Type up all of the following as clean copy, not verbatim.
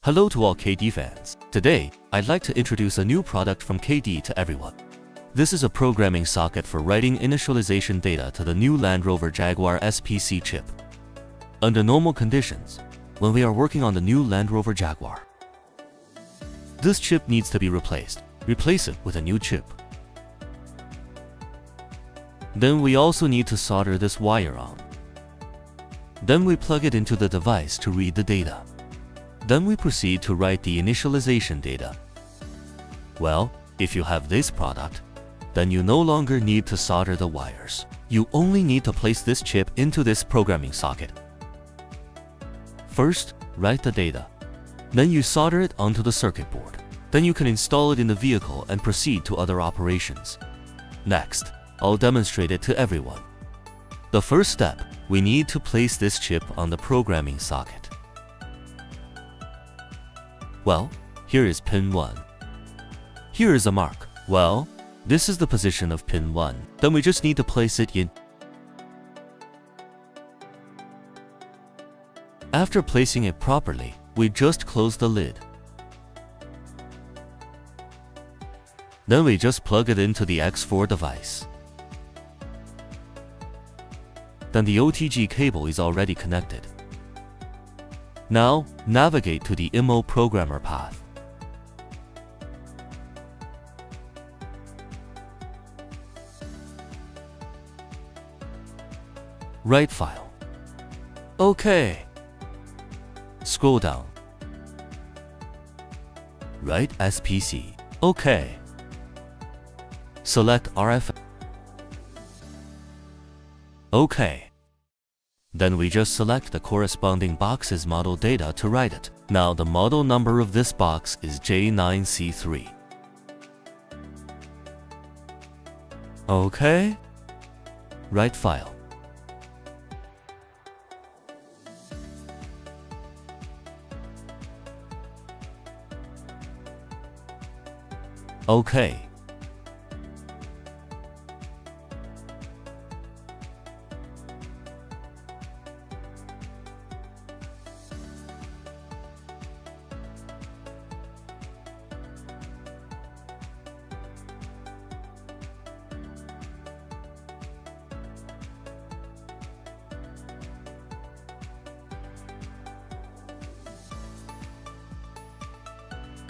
Hello to all KD fans. Today, I'd like to introduce a new product from Keydiy to everyone. This is a programming socket for writing initialization data to the new Land Rover Jaguar SPC chip. Under normal conditions, when we are working on the new Land Rover Jaguar, this chip needs to be replaced. Replace it with a new chip. Then we also need to solder this wire on. Then we plug it into the device to read the data. Then we proceed to write the initialization data. Well, if you have this product, then you no longer need to solder the wires. You only need to place this chip into this programming socket. First, write the data. Then you solder it onto the circuit board. Then you can install it in the vehicle and proceed to other operations. Next, I'll demonstrate it to everyone. The first step, we need to place this chip on the programming socket. Well, here is pin 1. Here is a mark. Well, this is the position of pin 1. Then we just need to place it in. After placing it properly, we just close the lid. Then we just plug it into the X4 device. Then the OTG cable is already connected. Now, navigate to the IMO programmer path. Write file. OK. Scroll down. Write SPC. OK. Select RFA. OK. Then we just select the corresponding box's model data to write it. Now the model number of this box is J9C3. OK. Write file. OK.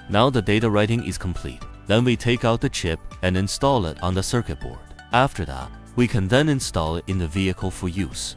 Now the data writing is complete. Then we take out the chip and install it on the circuit board. After that, we can then install it in the vehicle for use.